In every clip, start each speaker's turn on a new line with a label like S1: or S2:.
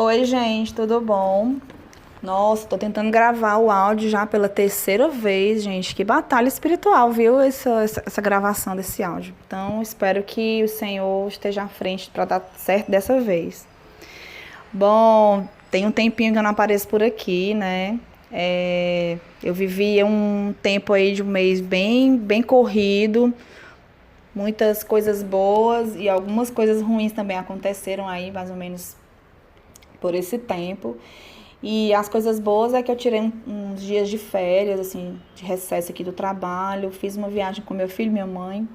S1: Oi, gente, tudo bom? Nossa, tô tentando gravar o áudio já pela terceira vez, gente. Que batalha espiritual, viu? Essa gravação desse áudio. Então, espero que o Senhor esteja à frente para dar certo dessa vez. Bom, tem um tempinho que eu não apareço por aqui, né? Eu vivi um tempo aí de um mês bem corrido, muitas coisas boas e algumas coisas ruins também aconteceram aí, mais ou menos por esse tempo. E as coisas boas é que eu tirei uns dias de férias, assim, de recesso aqui do trabalho, fiz uma viagem com meu filho e minha mãe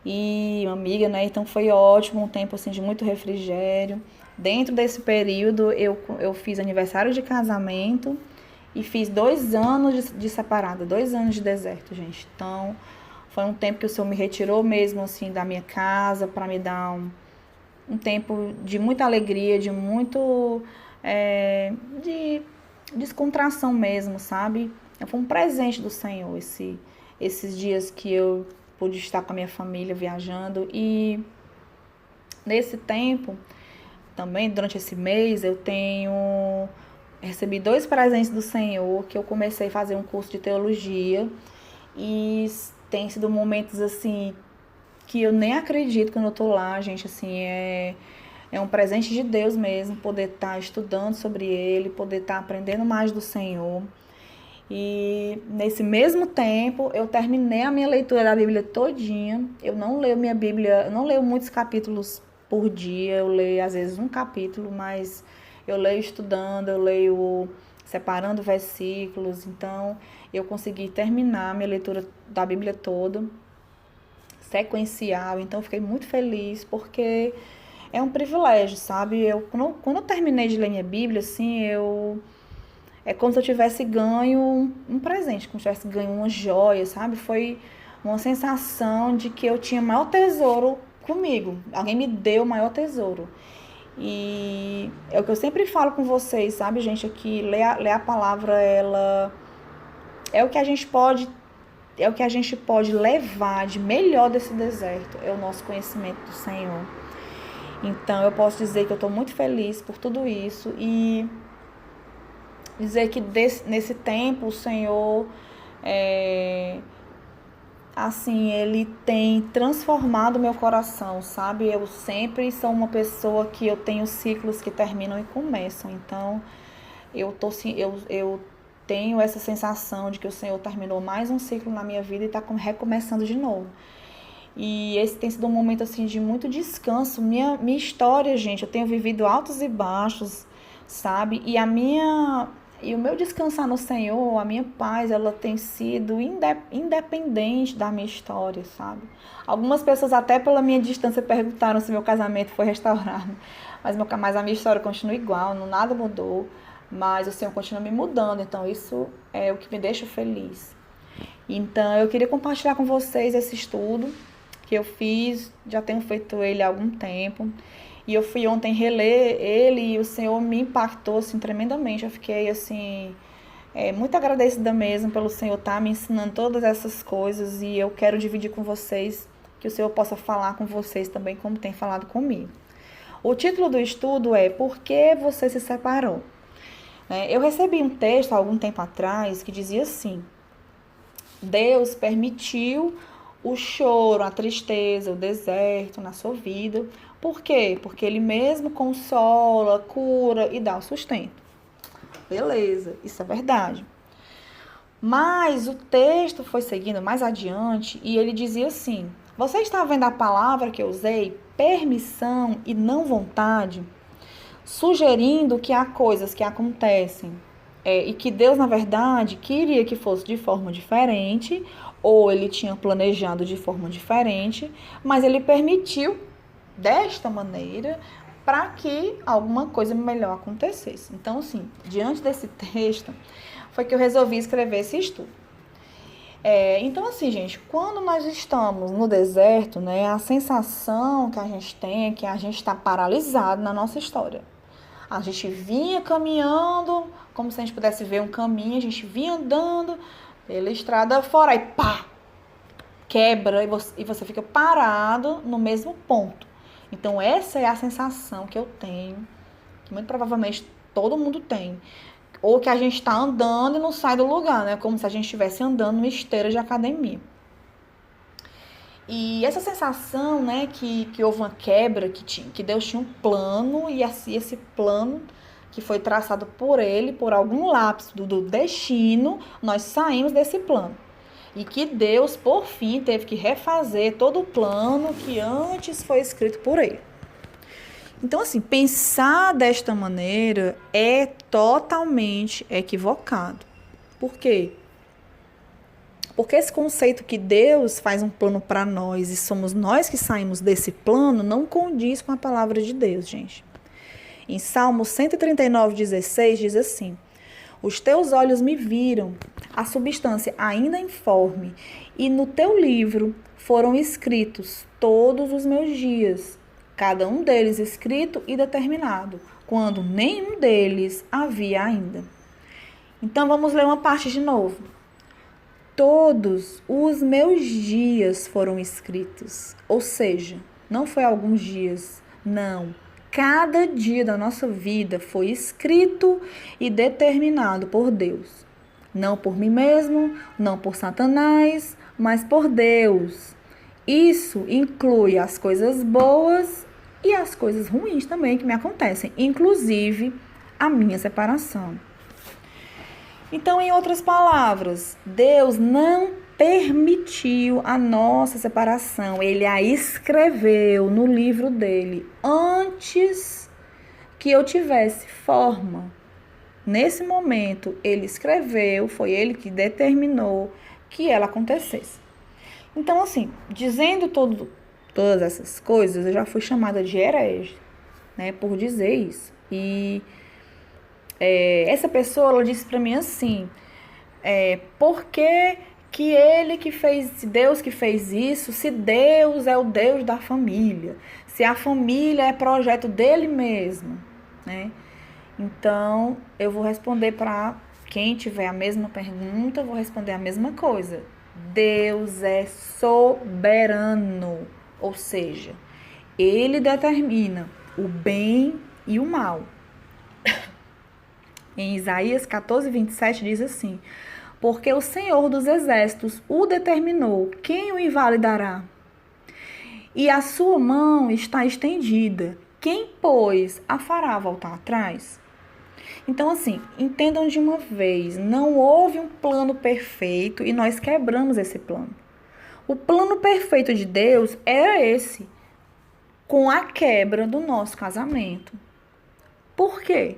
S1: e uma amiga, né? Então foi ótimo, um tempo assim de muito refrigério. Dentro desse período eu fiz aniversário de casamento e fiz 2 anos de separada, 2 anos de deserto, gente. Então foi um tempo que o Senhor me retirou mesmo assim da minha casa para me dar um tempo de muita alegria, de muito de descontração mesmo, sabe? Foi um presente do Senhor esses dias que eu pude estar com a minha família viajando. E nesse tempo, também durante esse mês, eu recebi 2 presentes do Senhor, que eu comecei a fazer um curso de teologia e tem sido momentos assim que eu nem acredito quando eu tô lá, gente, assim, é um presente de Deus mesmo, poder estar estudando sobre Ele, poder estar aprendendo mais do Senhor. E nesse mesmo tempo, eu terminei a minha leitura da Bíblia todinha. Eu não leio minha Bíblia, eu não leio muitos capítulos por dia, eu leio às vezes um capítulo, mas eu leio estudando, eu leio separando versículos. Então, eu consegui terminar a minha leitura da Bíblia toda, sequencial. Então, eu fiquei muito feliz porque é um privilégio, sabe? Quando eu terminei de ler minha Bíblia, assim, é como se eu tivesse ganho um presente, como se eu tivesse ganho uma joia, sabe? Foi uma sensação de que eu tinha o maior tesouro comigo. Alguém me deu o maior tesouro. E é o que eu sempre falo com vocês, sabe, gente? Aqui, ler a palavra, ela é o que a gente pode. É o que a gente pode levar de melhor desse deserto, é o nosso conhecimento do Senhor. Então, eu posso dizer que eu estou muito feliz por tudo isso e dizer que nesse tempo o Senhor, assim, Ele tem transformado meu coração, sabe? Eu sempre sou uma pessoa que eu tenho ciclos que terminam e começam. Então, eu tenho essa sensação de que o Senhor terminou mais um ciclo na minha vida e está recomeçando de novo. E esse tem sido um momento assim de muito descanso. Minha história, gente, eu tenho vivido altos e baixos, sabe? E o meu descansar no Senhor, a minha paz, ela tem sido independente da minha história, sabe? Algumas pessoas até pela minha distância perguntaram se meu casamento foi restaurado, mas a minha história continua igual, nada mudou, mas o Senhor continua me mudando, então isso é o que me deixa feliz. Então eu queria compartilhar com vocês esse estudo que eu fiz, já tenho feito ele há algum tempo. E eu fui ontem reler ele e o Senhor me impactou assim, tremendamente. Eu fiquei assim, muito agradecida mesmo pelo Senhor estar me ensinando todas essas coisas. E eu quero dividir com vocês, que o Senhor possa falar com vocês também, como tem falado comigo. O título do estudo é Por que você se separou? Eu recebi um texto há algum tempo atrás que dizia assim: Deus permitiu o choro, a tristeza, o deserto na sua vida. Por quê? Porque Ele mesmo consola, cura e dá o sustento. Beleza, isso é verdade. Mas o texto foi seguindo mais adiante e ele dizia assim: você está vendo a palavra que eu usei? Permissão e não vontade? Sugerindo que há coisas que acontecem e que Deus, na verdade, queria que fosse de forma diferente, ou Ele tinha planejado de forma diferente, mas Ele permitiu desta maneira para que alguma coisa melhor acontecesse. Então, assim, diante desse texto, foi que eu resolvi escrever esse estudo. Então, assim, gente, quando nós estamos no deserto, né, a sensação que a gente tem é que a gente está paralisado na nossa história. A gente vinha caminhando, como se a gente pudesse ver um caminho, a gente vinha andando pela estrada fora, aí pá, quebra e você fica parado no mesmo ponto. Então, essa é a sensação que eu tenho, que muito provavelmente todo mundo tem. Ou que a gente está andando e não sai do lugar, né? Como se a gente estivesse andando numa esteira de academia. E essa sensação, né, que houve uma quebra, que Deus tinha um plano, e assim, esse plano que foi traçado por ele, por algum lapso do destino, nós saímos desse plano. E que Deus, por fim, teve que refazer todo o plano que antes foi escrito por ele. Então, assim, pensar desta maneira é totalmente equivocado. Por quê? Porque esse conceito que Deus faz um plano para nós e somos nós que saímos desse plano não condiz com a palavra de Deus, gente. Em Salmo 139:16 diz assim: os teus olhos me viram, a substância ainda informe, e no teu livro foram escritos todos os meus dias, cada um deles escrito e determinado, quando nenhum deles havia ainda. Então vamos ler uma parte de novo. Todos os meus dias foram escritos, ou seja, não foi alguns dias, não. Cada dia da nossa vida foi escrito e determinado por Deus. Não por mim mesmo, não por Satanás, mas por Deus. Isso inclui as coisas boas e as coisas ruins também que me acontecem, inclusive a minha separação. Então, em outras palavras, Deus não permitiu a nossa separação. Ele a escreveu no livro dele antes que eu tivesse forma. Nesse momento, ele escreveu, foi ele que determinou que ela acontecesse. Então, assim, dizendo todas essas coisas, eu já fui chamada de herege, né, por dizer isso. E essa pessoa, ela disse para mim assim, por que ele que fez, se Deus que fez isso, se Deus é o Deus da família, se a família é projeto dele mesmo, né? Então, eu vou responder para quem tiver a mesma pergunta, eu vou responder a mesma coisa. Deus é soberano, ou seja, ele determina o bem e o mal. Em Isaías 14:27 diz assim: porque o Senhor dos Exércitos o determinou, quem o invalidará? E a sua mão está estendida, quem, pois, a fará voltar atrás? Então, assim, entendam de uma vez, não houve um plano perfeito e nós quebramos esse plano. O plano perfeito de Deus era esse, com a quebra do nosso casamento. Por quê?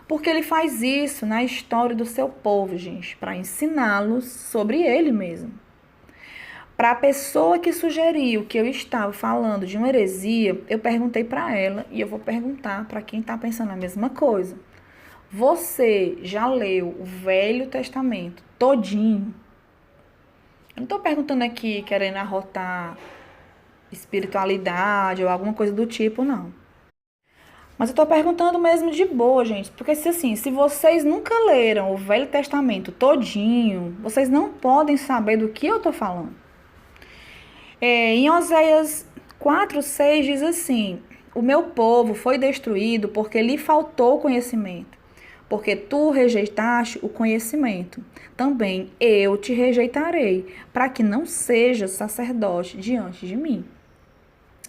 S1: Porque ele faz isso na história do seu povo, gente, para ensiná-los sobre ele mesmo. Para a pessoa que sugeriu que eu estava falando de uma heresia, eu perguntei para ela e eu vou perguntar para quem está pensando a mesma coisa. Você já leu o Velho Testamento todinho? Eu não estou perguntando aqui querendo arrotar espiritualidade ou alguma coisa do tipo, não. Mas eu tô perguntando mesmo de boa, gente. Porque se vocês nunca leram o Velho Testamento todinho, vocês não podem saber do que eu tô falando. Em Oséias 4:6 diz assim: o meu povo foi destruído porque lhe faltou conhecimento. Porque tu rejeitaste o conhecimento. Também eu te rejeitarei, para que não sejas sacerdote diante de mim.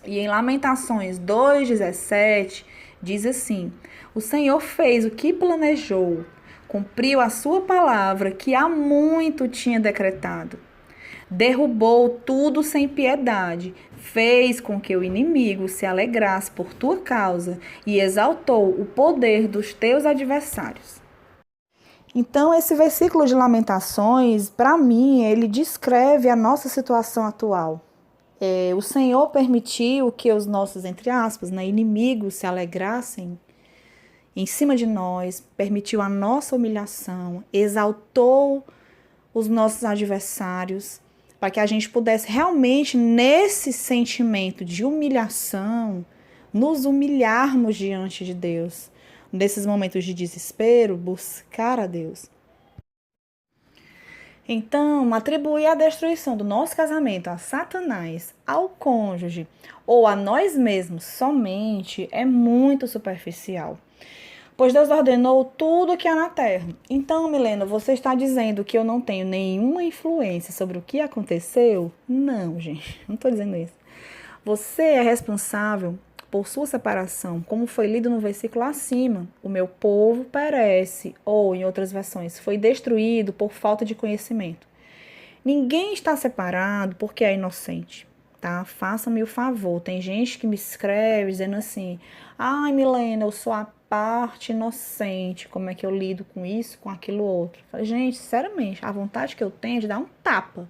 S1: E em Lamentações 2:17 diz assim: o Senhor fez o que planejou, cumpriu a sua palavra que há muito tinha decretado. Derrubou tudo sem piedade, fez com que o inimigo se alegrasse por tua causa e exaltou o poder dos teus adversários. Então, esse versículo de Lamentações, para mim, ele descreve a nossa situação atual. O Senhor permitiu que os nossos, entre aspas, né, inimigos se alegrassem em cima de nós, permitiu a nossa humilhação, exaltou os nossos adversários, para que a gente pudesse realmente, nesse sentimento de humilhação, nos humilharmos diante de Deus. Nesses momentos de desespero, buscar a Deus. Então, atribuir a destruição do nosso casamento a Satanás, ao cônjuge ou a nós mesmos somente é muito superficial. Pois Deus ordenou tudo o que há na terra. Então, Milena, você está dizendo que eu não tenho nenhuma influência sobre o que aconteceu? Não, gente, não estou dizendo isso. Você é responsável por sua separação, como foi lido no versículo acima. O meu povo perece, ou em outras versões, foi destruído por falta de conhecimento. Ninguém está separado porque é inocente, tá? Faça-me o favor. Tem gente que me escreve dizendo assim: ai, Milena, eu sou a parte inocente. Como é que eu lido com isso, com aquilo outro? Falei, gente, sinceramente, a vontade que eu tenho é de dar um tapa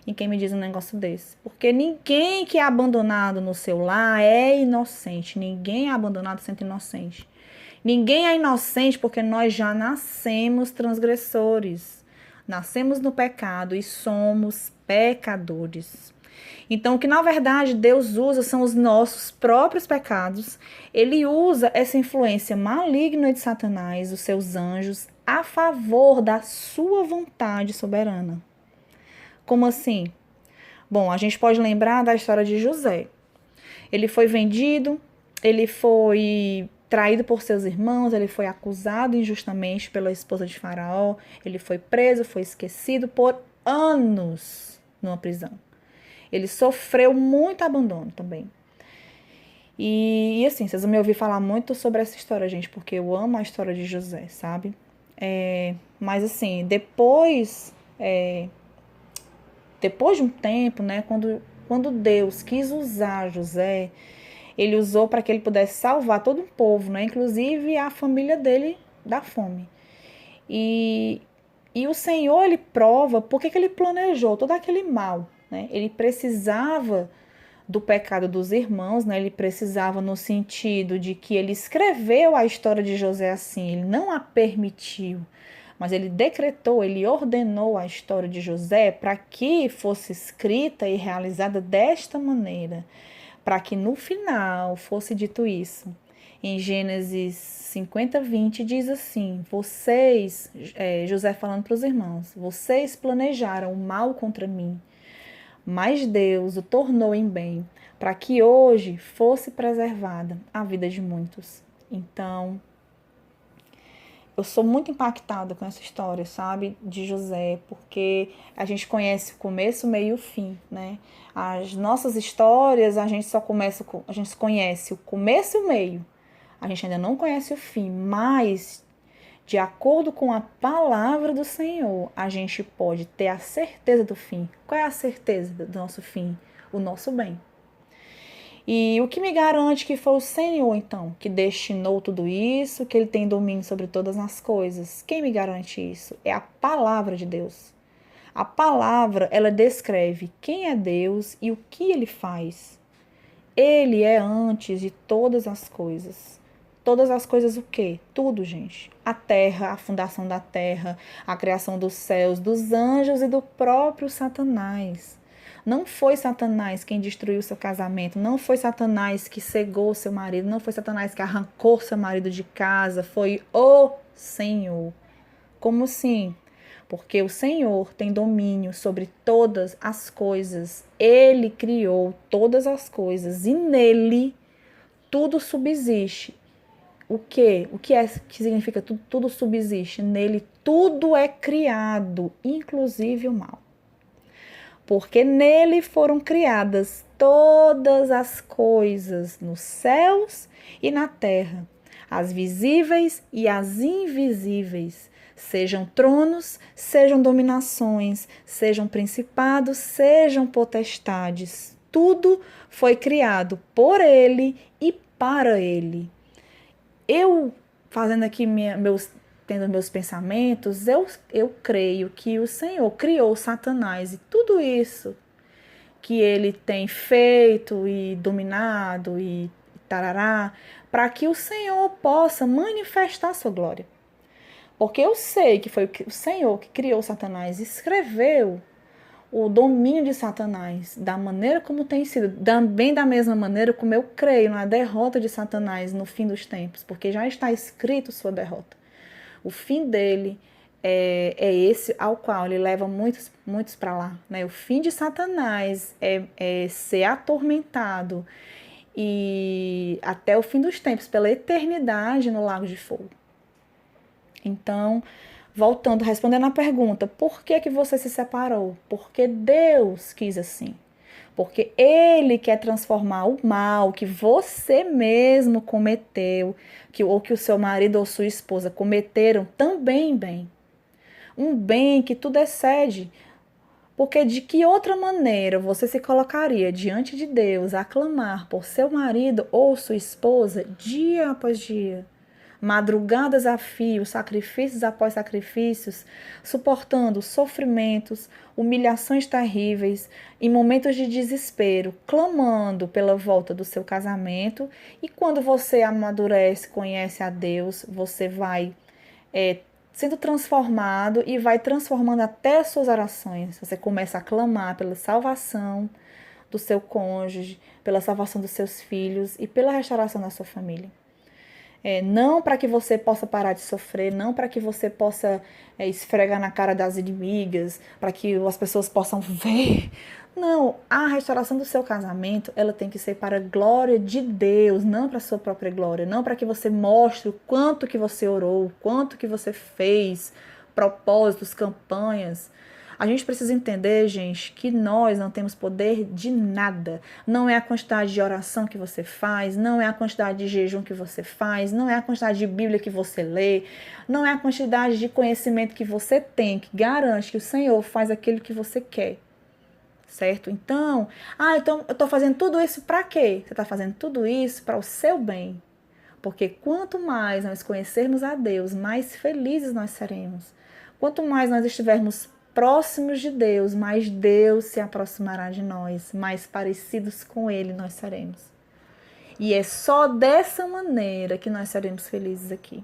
S1: em quem me diz um negócio desse. Porque ninguém que é abandonado no seu lar é inocente. Ninguém é abandonado sendo inocente. Ninguém é inocente porque nós já nascemos transgressores. Nascemos no pecado e somos pecadores. Então, o que na verdade Deus usa são os nossos próprios pecados. Ele usa essa influência maligna de Satanás, os seus anjos, a favor da sua vontade soberana. Como assim? Bom, a gente pode lembrar da história de José. Ele foi vendido, ele foi traído por seus irmãos, ele foi acusado injustamente pela esposa de Faraó, ele foi preso, foi esquecido por anos numa prisão. Ele sofreu muito abandono também. E assim, vocês vão me ouvir falar muito sobre essa história, gente, porque eu amo a história de José, sabe? Mas assim, depois de um tempo, né, quando Deus quis usar José, ele usou para que ele pudesse salvar todo um povo, né, inclusive a família dele da fome. E o Senhor, ele prova por que ele planejou todo aquele mal, né? Ele precisava do pecado dos irmãos, né? Ele precisava no sentido de que ele escreveu a história de José assim, ele não a permitiu, mas ele decretou, ele ordenou a história de José para que fosse escrita e realizada desta maneira, para que no final fosse dito isso. Em Gênesis 50:20 diz assim: vocês, José falando para os irmãos, vocês planejaram o mal contra mim, mas Deus o tornou em bem, para que hoje fosse preservada a vida de muitos. Então, eu sou muito impactada com essa história, sabe, de José, porque a gente conhece o começo, o meio e o fim, né? As nossas histórias, a gente conhece o começo e o meio. A gente ainda não conhece o fim, mas de acordo com a palavra do Senhor, a gente pode ter a certeza do fim. Qual é a certeza do nosso fim? O nosso bem. E o que me garante que foi o Senhor, então, que destinou tudo isso, que Ele tem domínio sobre todas as coisas? Quem me garante isso? É a palavra de Deus. A palavra, ela descreve quem é Deus e o que Ele faz. Ele é antes de todas as coisas. Todas as coisas o quê? Tudo, gente. A terra, a fundação da terra, a criação dos céus, dos anjos e do próprio Satanás. Não foi Satanás quem destruiu seu casamento, não foi Satanás que cegou seu marido, não foi Satanás que arrancou seu marido de casa, foi o Senhor. Como assim? Porque o Senhor tem domínio sobre todas as coisas. Ele criou todas as coisas e nele tudo subsiste. O quê? Que significa tudo subsiste? Nele tudo é criado, inclusive o mal. Porque nele foram criadas todas as coisas nos céus e na terra, as visíveis e as invisíveis, sejam tronos, sejam dominações, sejam principados, sejam potestades. Tudo foi criado por ele e para ele. Eu, fazendo aqui tendo meus pensamentos, eu creio que o Senhor criou Satanás e tudo isso que ele tem feito e dominado e tarará, para que o Senhor possa manifestar a sua glória. Porque eu sei que foi o Senhor que criou Satanás e escreveu o domínio de Satanás da maneira como tem sido, também da mesma maneira como eu creio na derrota de Satanás no fim dos tempos, porque já está escrito sua derrota. O fim dele é esse ao qual ele leva muitos para lá, né? O fim de Satanás é ser atormentado e até o fim dos tempos, pela eternidade no lago de fogo. Então, voltando, respondendo a pergunta, por que que você se separou? Porque Deus quis assim. Porque Ele quer transformar o mal que você mesmo cometeu, ou que o seu marido ou sua esposa cometeram, também em bem. Um bem que tudo excede. Porque de que outra maneira você se colocaria diante de Deus a clamar por seu marido ou sua esposa dia após dia? Madrugadas a fio, sacrifícios após sacrifícios, suportando sofrimentos, humilhações terríveis, em momentos de desespero, clamando pela volta do seu casamento. E quando você amadurece, conhece a Deus, você vai sendo transformado e vai transformando até as suas orações. Você começa a clamar pela salvação do seu cônjuge, pela salvação dos seus filhos e pela restauração da sua família. Não para que você possa parar de sofrer, não para que você possa esfregar na cara das inimigas, para que as pessoas possam ver. Não, a restauração do seu casamento, ela tem que ser para a glória de Deus, não para a sua própria glória, não para que você mostre o quanto que você orou, o quanto que você fez, propósitos, campanhas. A gente precisa entender, gente, que nós não temos poder de nada. Não é a quantidade de oração que você faz, não é a quantidade de jejum que você faz, não é a quantidade de Bíblia que você lê, não é a quantidade de conhecimento que você tem que garante que o Senhor faz aquilo que você quer. Certo? Então, eu estou fazendo tudo isso para quê? Você está fazendo tudo isso para o seu bem. Porque quanto mais nós conhecermos a Deus, mais felizes nós seremos. Quanto mais nós estivermos próximos de Deus, mais Deus se aproximará de nós, mais parecidos com Ele nós seremos. E é só dessa maneira que nós seremos felizes aqui.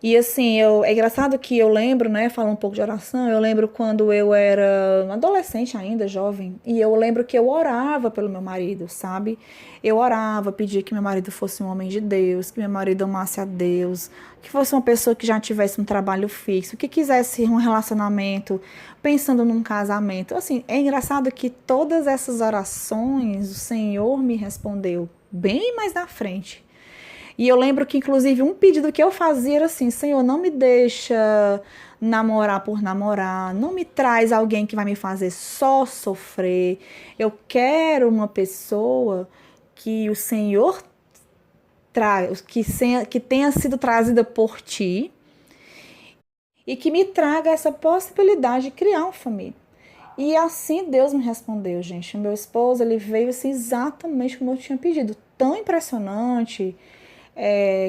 S1: E assim, é engraçado que eu lembro, né, falando um pouco de oração, eu lembro quando eu era adolescente ainda, jovem, e eu lembro que eu orava pelo meu marido, sabe? Eu orava, pedia que meu marido fosse um homem de Deus, que meu marido amasse a Deus, que fosse uma pessoa que já tivesse um trabalho fixo, que quisesse um relacionamento, pensando num casamento. Assim, é engraçado que todas essas orações o Senhor me respondeu bem mais na frente. E eu lembro que, inclusive, um pedido que eu fazia era assim: Senhor, não me deixa namorar por namorar, não me traz alguém que vai me fazer só sofrer. Eu quero uma pessoa que o Senhor traz, que tenha sido trazida por ti e que me traga essa possibilidade de criar uma família. E assim Deus me respondeu, gente. O meu esposo, ele veio assim exatamente como eu tinha pedido. Tão impressionante.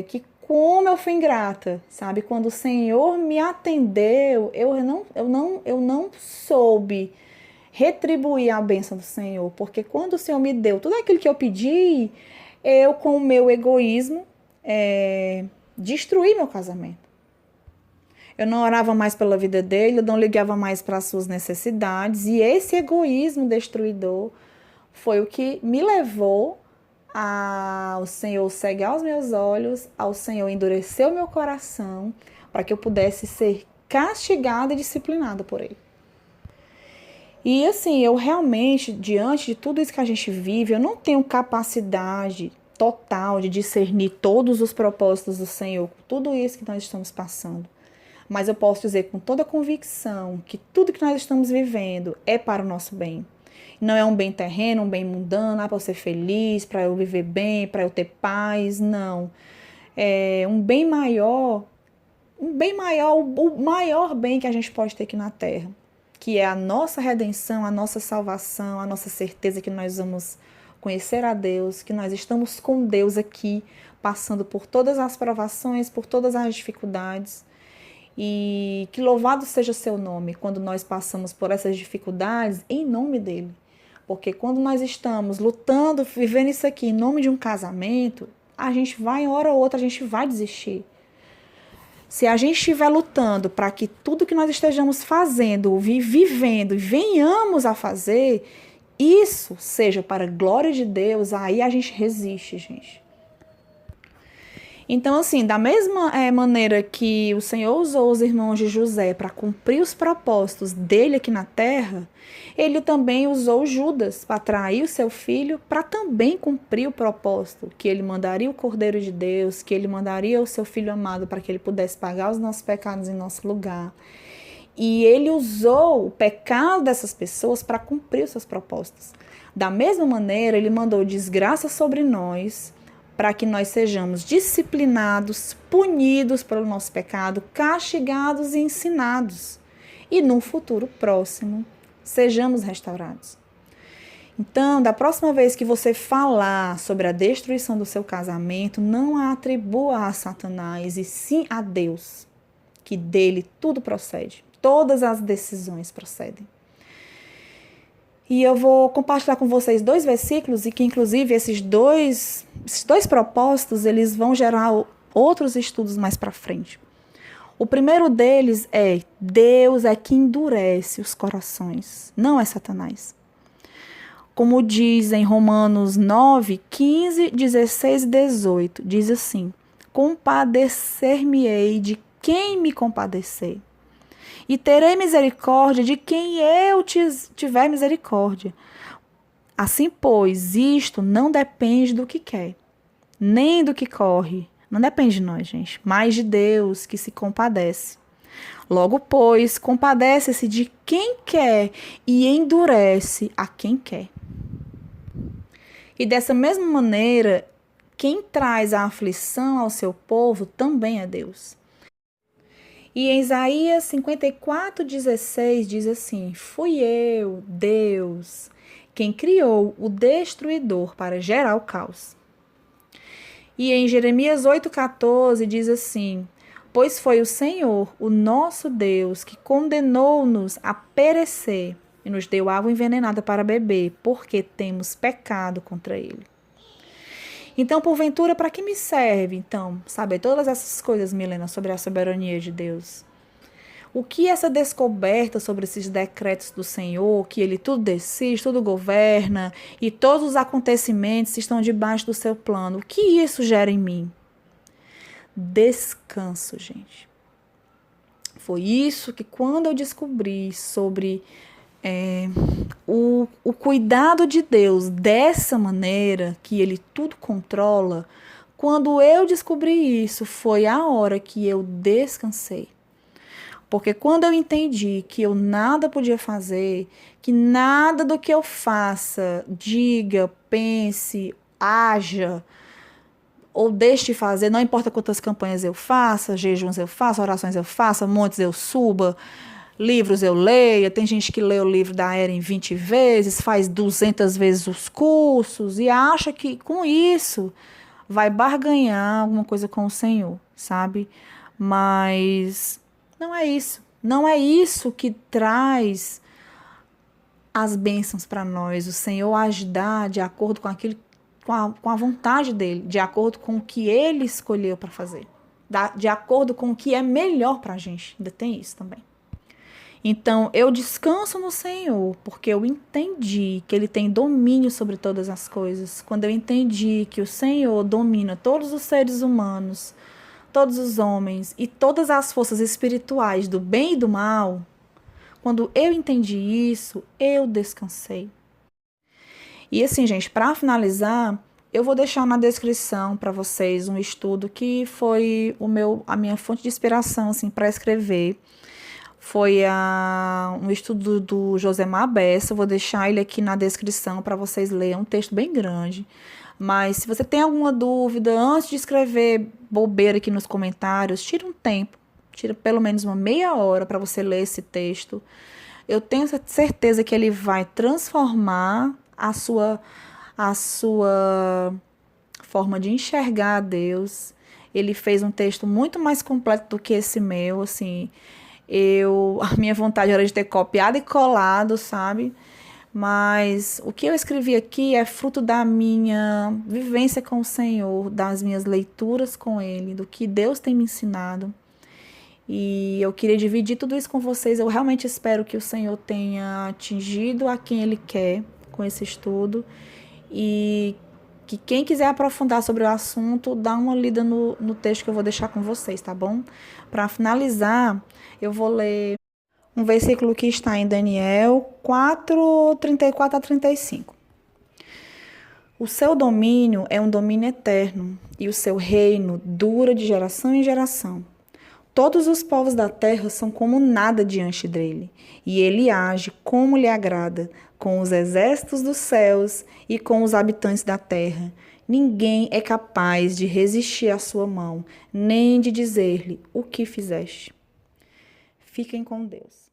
S1: Que como eu fui ingrata, sabe? Quando o Senhor me atendeu, eu não soube retribuir a bênção do Senhor, porque quando o Senhor me deu tudo aquilo que eu pedi, eu, com o meu egoísmo, destruí meu casamento. Eu não orava mais pela vida dele, eu não ligava mais para as suas necessidades, e esse egoísmo destruidor foi o que me levou ao Senhor cegar os meus olhos, ao Senhor endurecer o meu coração, para que eu pudesse ser castigada e disciplinada por Ele. E assim, eu realmente, diante de tudo isso que a gente vive, eu não tenho capacidade total de discernir todos os propósitos do Senhor, tudo isso que nós estamos passando. Mas eu posso dizer com toda convicção que tudo que nós estamos vivendo é para o nosso bem. Não é um bem terreno, um bem mundano, para eu ser feliz, para eu viver bem, para eu ter paz, não. É um bem maior, o maior bem que a gente pode ter aqui na Terra, que é a nossa redenção, a nossa salvação, a nossa certeza que nós vamos conhecer a Deus, que nós estamos com Deus aqui, passando por todas as provações, por todas as dificuldades. E que louvado seja seu nome quando nós passamos por essas dificuldades em nome dele. Porque quando nós estamos lutando, vivendo isso aqui em nome de um casamento, a gente vai, hora ou outra, a gente vai desistir. Se a gente estiver lutando para que tudo que nós estejamos fazendo, vivendo e venhamos a fazer, isso seja para a glória de Deus, aí a gente resiste, gente. Então, assim, da mesma maneira que o Senhor usou os irmãos de José para cumprir os propósitos dele aqui na terra, ele também usou Judas para trair o seu filho, para também cumprir o propósito, que ele mandaria o Cordeiro de Deus, que ele mandaria o seu filho amado para que ele pudesse pagar os nossos pecados em nosso lugar. E ele usou o pecado dessas pessoas para cumprir os seus propósitos. Da mesma maneira, ele mandou desgraça sobre nós, para que nós sejamos disciplinados, punidos pelo nosso pecado, castigados e ensinados. E num futuro próximo, sejamos restaurados. Então, da próxima vez que você falar sobre a destruição do seu casamento, não a atribua a Satanás, e sim a Deus, que dele tudo procede. Todas as decisões procedem. E eu vou compartilhar com vocês 2 versículos e que, inclusive, esses dois propósitos, eles vão gerar outros estudos mais para frente. O primeiro deles é: Deus é que endurece os corações, não é Satanás. Como diz em Romanos 9, 15, 16 e 18, diz assim: compadecer-me-ei de quem me compadecer, e terei misericórdia de quem eu tiver misericórdia. Assim, pois, isto não depende do que quer, nem do que corre. Não depende de nós, gente, mas de Deus que se compadece. Logo, pois, compadece-se de quem quer e endurece a quem quer. E dessa mesma maneira, quem traz a aflição ao seu povo também é Deus. E em Isaías 54:16 diz assim: fui eu, Deus, quem criou o destruidor para gerar o caos. E em Jeremias 8:14 diz assim: pois foi o Senhor, o nosso Deus, que condenou-nos a perecer e nos deu água envenenada para beber, porque temos pecado contra ele. Então, porventura, para que me serve, então, saber todas essas coisas, Milena, sobre a soberania de Deus? O que essa descoberta sobre esses decretos do Senhor, que ele tudo decide, tudo governa, e todos os acontecimentos estão debaixo do seu plano, o que isso gera em mim? Descanso, gente. Foi isso que, quando eu descobri sobre o cuidado de Deus dessa maneira, que ele tudo controla, quando eu descobri isso, foi a hora que eu descansei. Porque quando eu entendi que eu nada podia fazer, que nada do que eu faça, diga, pense, haja, ou deixe de fazer, não importa quantas campanhas eu faça, jejuns eu faça, orações eu faça, montes eu suba, livros eu leia, tem gente que lê o livro da Erin 20 vezes, faz 200 vezes os cursos e acha que com isso vai barganhar alguma coisa com o Senhor, sabe? Mas não é isso. Não é isso que traz as bênçãos para nós. O Senhor age de acordo com aquilo, com a vontade dele, de acordo com o que ele escolheu para fazer, de acordo com o que é melhor para a gente. Ainda tem isso também. Então, eu descanso no Senhor, porque eu entendi que ele tem domínio sobre todas as coisas. Quando eu entendi que o Senhor domina todos os seres humanos, todos os homens e todas as forças espirituais do bem e do mal, quando eu entendi isso, eu descansei. E assim, gente, para finalizar, eu vou deixar na descrição para vocês um estudo que foi a minha fonte de inspiração assim, para escrever. Foi um estudo do Josemar Bessa. Eu vou deixar ele aqui na descrição para vocês lerem. É um texto bem grande. Mas se você tem alguma dúvida, antes de escrever bobeira aqui nos comentários, tira um tempo. Tira pelo menos uma meia hora para você ler esse texto. Eu tenho certeza que ele vai transformar a sua forma de enxergar a Deus. Ele fez um texto muito mais completo do que esse meu, assim. A minha vontade era de ter copiado e colado, sabe? Mas o que eu escrevi aqui é fruto da minha vivência com o Senhor, das minhas leituras com Ele, do que Deus tem me ensinado. E eu queria dividir tudo isso com vocês. Eu realmente espero que o Senhor tenha atingido a quem Ele quer com esse estudo e que quem quiser aprofundar sobre o assunto, dá uma lida no texto que eu vou deixar com vocês, tá bom? Para finalizar, eu vou ler um versículo que está em Daniel 4, 34 a 35. O seu domínio é um domínio eterno, e o seu reino dura de geração em geração. Todos os povos da terra são como nada diante dele, e ele age como lhe agrada, com os exércitos dos céus e com os habitantes da terra. Ninguém é capaz de resistir à sua mão, nem de dizer-lhe o que fizeste. Fiquem com Deus.